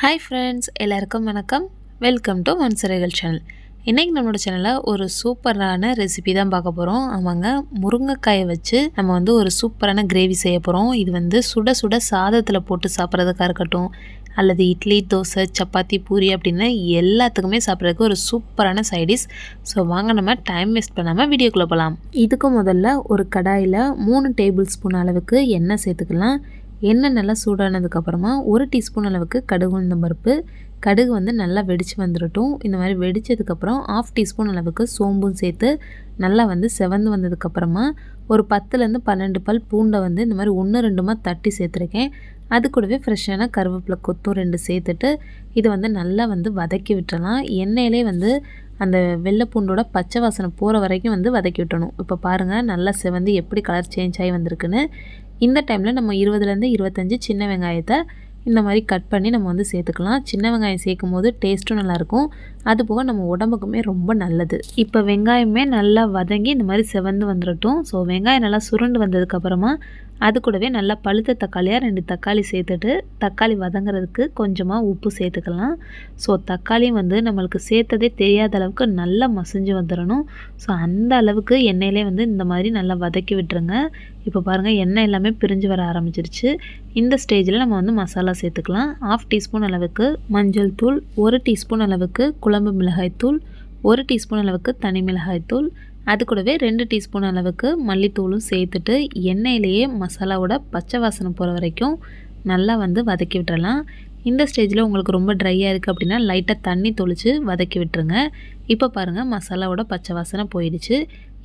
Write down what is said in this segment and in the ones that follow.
Hi friends, எல்லாருக்கும் வணக்கம். Welcome to மன்சரைகள் சேனல். இன்றைக்கி நம்மளோட சேனலில் ஒரு சூப்பரான ரெசிபி தான் பார்க்க போகிறோம். ஆமாங்க, முருங்கைக்காயை வச்சு நம்ம ஒரு சூப்பரான கிரேவி செய்ய போகிறோம். இது சுட சுட சாதத்தில் போட்டு சாப்பிட்றதுக்காக இருக்கட்டும், அல்லது இட்லி, தோசை, சப்பாத்தி, பூரி அப்படின்னு எல்லாத்துக்குமே சாப்பிட்றதுக்கு ஒரு சூப்பரான சைடிஷ். ஸோ வாங்க நம்ம டைம் வேஸ்ட் பண்ணாமல் வீடியோக்குள்ளே போகலாம். இதுக்கு முதல்ல ஒரு கடாயில் 3 டேபிள் ஸ்பூன் அளவுக்கு எண்ணெய் சேர்த்துக்கலாம். எண்ணெய் நல்லா சூடானதுக்கப்புறமா 1 டீஸ்பூன் அளவுக்கு கடுகு உளுந்தம் பருப்பு. கடுகு நல்லா வெடித்து வந்துடட்டும். இந்த மாதிரி வெடித்ததுக்கப்புறம் 1/2 டீஸ்பூன் அளவுக்கு சோம்பும் சேர்த்து நல்லா செவந்து வந்ததுக்கப்புறமா ஒரு 10லேருந்து 12 பல் பூண்டை இந்த மாதிரி 1 2மா தட்டி சேர்த்துருக்கேன். அது கூடவே ஃப்ரெஷ்ஷான கருவேப்பிலை கொத்தும் 2 சேர்த்துட்டு இதை நல்லா வதக்கி விட்டுறலாம். எண்ணெயிலே அந்த வெள்ளை பூண்டோட பச்சை வாசனை போகிற வரைக்கும் வதக்கி விட்டணும். இப்போ பாருங்கள், நல்லா செவந்து எப்படி கலர் சேஞ்ச் ஆகி வந்திருக்குன்னு. இந்த டைமில் நம்ம 20லேருந்து 25 சின்ன வெங்காயத்தை இந்த மாதிரி கட் பண்ணி நம்ம சேர்த்துக்கலாம். சின்ன வெங்காயம் சேர்க்கும் போது டேஸ்ட்டும் நல்லாயிருக்கும். அதுபோக நம்ம உடம்புக்குமே ரொம்ப நல்லது. இப்போ வெங்காயமே நல்லா வதங்கி இந்த மாதிரி செவந்து வந்துடட்டும். ஸோ வெங்காயம் நல்லா சுருண்டு வந்ததுக்கப்புறமா அது கூடவே நல்லா பழுத்த தக்காளியாக 2 தக்காளி சேர்த்துட்டு தக்காளி வதங்கிறதுக்கு கொஞ்சமாக உப்பு சேர்த்துக்கலாம். ஸோ தக்காளியும் நம்மளுக்கு சேர்த்ததே தெரியாத அளவுக்கு நல்லா மசிஞ்சு வந்துடணும். ஸோ அந்த அளவுக்கு எண்ணெயிலே இந்த மாதிரி நல்லா வதக்கி விட்டுருங்க. இப்போ பாருங்கள், எண்ணெய் எல்லாமே பிரிஞ்சு வர ஆரம்பிச்சிருச்சு. இந்த ஸ்டேஜில் நம்ம மசாலா சேர்த்துக்கலாம். 1/2 டீஸ்பூன் அளவுக்கு மஞ்சள் தூள், 1 டீஸ்பூன் அளவுக்கு குழம்பு மிளகாய் தூள், 1 டீஸ்பூன் அளவுக்கு தனி மிளகாய் தூள், அது கூடவே 2 டீஸ்பூன் அளவுக்கு மல்லித்தூளும் சேர்த்துட்டு எண்ணெயிலேயே மசாலாவோட பச்சை வாசனை போகிற வரைக்கும் நல்லா வதக்கி விட்டுறலாம். இந்த ஸ்டேஜில் உங்களுக்கு ரொம்ப ட்ரையாக இருக்குது அப்படின்னா லைட்டாக தண்ணி தொளித்து வதக்கி விட்டுருங்க. இப்போ பாருங்கள், மசாலாவோட பச்சை வாசனை போயிடுச்சு.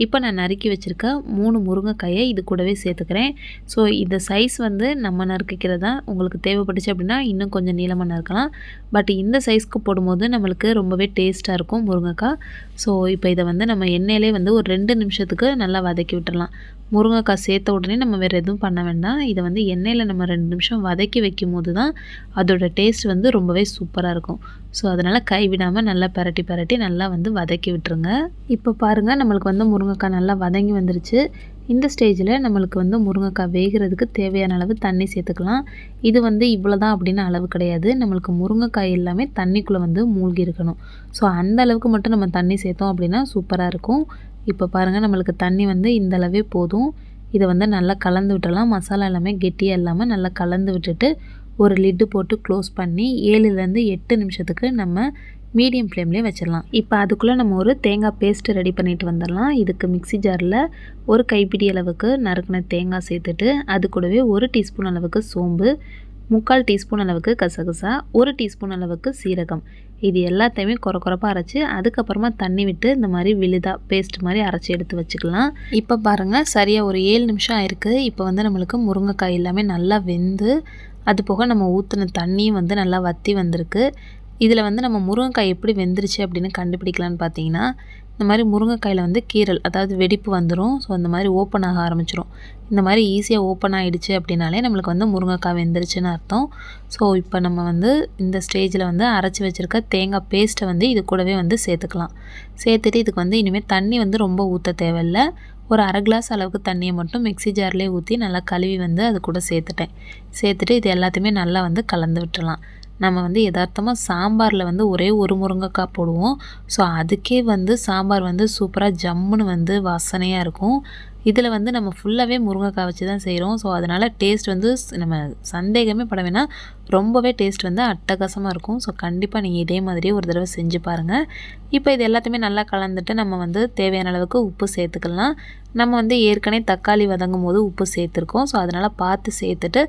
இப்போ நான் நறுக்கி வச்சுருக்க 3 முருங்கைக்காயை இது கூடவே சேர்த்துக்கிறேன். ஸோ இந்த சைஸ் நம்ம நறுக்கிக்கிறது தான். உங்களுக்கு தேவைப்பட்டுச்சு அப்படின்னா இன்னும் கொஞ்சம் நீளமாக நறுக்கலாம். பட் இந்த சைஸ்க்கு போடும்போது நம்மளுக்கு ரொம்பவே டேஸ்ட்டாக இருக்கும் முருங்கைக்காய். ஸோ இப்போ இதை நம்ம எண்ணெயிலே ஒரு 2 நிமிஷத்துக்கு நல்லா வதக்கி விட்டுறலாம். முருங்கைக்காய் சேர்த்த உடனே நம்ம வேறு எதுவும் பண்ண வேண்டாம். இதை எண்ணெயில் நம்ம 2 நிமிஷம் வதக்கி வைக்கும் போது தான் அதோட டேஸ்ட் ரொம்பவே சூப்பராக இருக்கும். ஸோ அதனால் கைவிடாமல் நல்லா பரட்டி நல்லா வதக்கி விட்டுருங்க. இப்போ பாருங்கள், நம்மளுக்கு முருங்கைக்காய் நல்லா வதங்கி வந்துருச்சு. இந்த ஸ்டேஜில் நம்மளுக்கு முருங்கைக்காய் வேகிறதுக்கு தேவையான அளவு தண்ணி சேர்த்துக்கலாம். இது இவ்வளோ தான் அப்படின்னு அளவு கிடையாது. நம்மளுக்கு முருங்கைக்காய் எல்லாமே தண்ணிக்குள்ளே மூழ்கி இருக்கணும். ஸோ அந்த அளவுக்கு மட்டும் நம்ம தண்ணி சேர்த்தோம் அப்படின்னா சூப்பராக இருக்கும். இப்போ பாருங்கள், நம்மளுக்கு தண்ணி இந்த அளவே போதும். இதை நல்லா கலந்து விட்டுறலாம். மசாலா எல்லாமே கெட்டியாக இல்லாமல் நல்லா கலந்து விட்டுட்டு ஒரு லிட்டு போட்டு க்ளோஸ் பண்ணி 7லேருந்து 8 நிமிஷத்துக்கு நம்ம மீடியம் ஃப்ளேம்லேயே வச்சிடலாம். இப்போ அதுக்குள்ளே நம்ம ஒரு தேங்காய் பேஸ்ட்டு ரெடி பண்ணிட்டு வந்துடலாம். இதுக்கு மிக்ஸி ஜாரில் ஒரு கைப்பிடி அளவுக்கு நறுக்கின தேங்காய் சேர்த்துட்டு அது கூடவே 1 டீஸ்பூன் அளவுக்கு சோம்பு, 3/4 டீஸ்பூன் அளவுக்கு கசகசா, 1 டீஸ்பூன் அளவுக்கு சீரகம், இது எல்லாத்தையுமே குறப்பாக அரைச்சி அதுக்கப்புறமா தண்ணி விட்டு இந்த மாதிரி விழுதாக பேஸ்ட் மாதிரி அரைச்சி எடுத்து வச்சுக்கலாம். இப்போ பாருங்கள், சரியாக ஒரு 7 நிமிஷம் ஆயிருக்கு. இப்போ நம்மளுக்கு முருங்கைக்காய் எல்லாமே நல்லா வெந்து அது போக நம்ம ஊற்றின தண்ணியும் நல்லா வற்றி வந்திருக்கு. இதில் நம்ம முருங்கைக்காய் எப்படி வெந்துருச்சு அப்படின்னு கண்டுபிடிக்கலான்னு பார்த்தீங்கன்னா, இந்த மாதிரி முருங்கைக்காயில் கீரல், அதாவது வெடிப்பு வந்துடும். ஸோ அந்த மாதிரி ஓப்பன் ஆக ஆரம்பிச்சிடும். இந்த மாதிரி ஈஸியாக ஓப்பன் ஆகிடுச்சு அப்படின்னாலே நம்மளுக்கு முருங்கைக்காய் வெந்துருச்சுன்னு அர்த்தம். ஸோ இப்போ நம்ம இந்த ஸ்டேஜில் அரைச்சி வச்சுருக்க தேங்காய் பேஸ்ட்டை இது கூடவே சேர்த்துக்கலாம். சேர்த்துட்டு இதுக்கு இனிமேல் தண்ணி ரொம்ப ஊற்ற தேவையில்லை. ஒரு 1/2 கிளாஸ் அளவுக்கு தண்ணியை மட்டும் மிக்ஸி ஜார்லேயே ஊற்றி நல்லா கழுவி அது கூட சேர்த்துட்டேன். சேர்த்துட்டு இது எல்லாத்தையுமே நல்லா கலந்து விட்டுறலாம். நம்ம எதார்த்தமாக சாம்பாரில் ஒரே ஒரு முருங்கைக்காய் போடுவோம். ஸோ அதுக்கே சாம்பார் சூப்பராக ஜம்முன்னு வாசனையாக இருக்கும். இதில் நம்ம ஃபுல்லாகவே முருங்கைக்காய் வச்சு தான் செய்கிறோம். ஸோ அதனால் டேஸ்ட் நம்ம சந்தேகமே பட வேணாம், ரொம்பவே டேஸ்ட் அட்டகாசமாக இருக்கும். ஸோ கண்டிப்பாக நீங்கள் இதே மாதிரியே ஒரு தடவை செஞ்சு பாருங்கள். இப்போ இது எல்லாத்தையுமே நல்லா கலந்துட்டு நம்ம தேவையான அளவுக்கு உப்பு சேர்த்துக்கலாம். நம்ம ஏற்கனவே தக்காளி வதங்கும் போது உப்பு சேர்த்துருக்கோம். ஸோ அதனால் பார்த்து சேர்த்துட்டு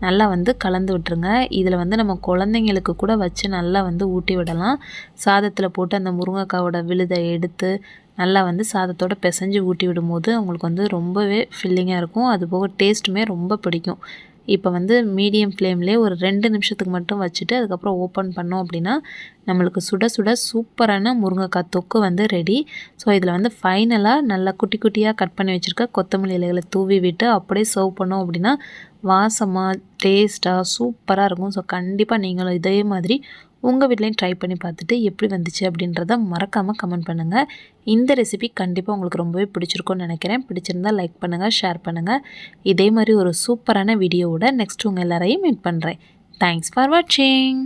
நல்லா கலந்து விட்டுருங்க. இதில் நம்ம குழந்தைங்களுக்கு கூட வச்சு நல்லா ஊட்டி விடலாம். சாதத்தில் போட்டு அந்த முருங்கைக்காயோட விழுதை எடுத்து நல்லா சாதத்தோடு பிசைஞ்சு ஊட்டி விடும்போது அவங்களுக்கு ரொம்பவே ஃபில்லிங்காக இருக்கும். அதுபோக டேஸ்ட்டுமே ரொம்ப பிடிக்கும். இப்போ மீடியம் ஃப்ளேம்லேயே ஒரு 2 நிமிஷத்துக்கு மட்டும் வச்சுட்டு அதுக்கப்புறம் ஓப்பன் பண்ணோம் அப்படின்னா நம்மளுக்கு சுட சுட சூப்பரான முருங்கைக்காய் தொக்கு ரெடி. ஸோ இதில் ஃபைனலாக நல்லா குட்டி குட்டியாக கட் பண்ணி வச்சுருக்க கொத்தமல்லி இலைகளை தூவி விட்டு அப்படியே சர்வ் பண்ணோம் அப்படின்னா வாசமாக டேஸ்ட்டாக சூப்பராக இருக்கும். ஸோ கண்டிப்பாக நீங்களும் இதே மாதிரி உங்கள் வீட்லேயும் ட்ரை பண்ணி பார்த்துட்டு எப்படி வந்துச்சு அப்படின்றத மறக்காமல் கமெண்ட் பண்ணுங்கள். இந்த ரெசிபி கண்டிப்பாக உங்களுக்கு ரொம்பவே பிடிச்சிருக்கும்னு நினைக்கிறேன். பிடிச்சிருந்தால் லைக் பண்ணுங்கள், ஷேர் பண்ணுங்கள். இதே மாதிரி ஒரு சூப்பரான வீடியோவோட நெக்ஸ்ட் உங்கள் எல்லாரையும் மீட் பண்ணுறேன். தேங்க்ஸ் ஃபார் வாட்சிங்.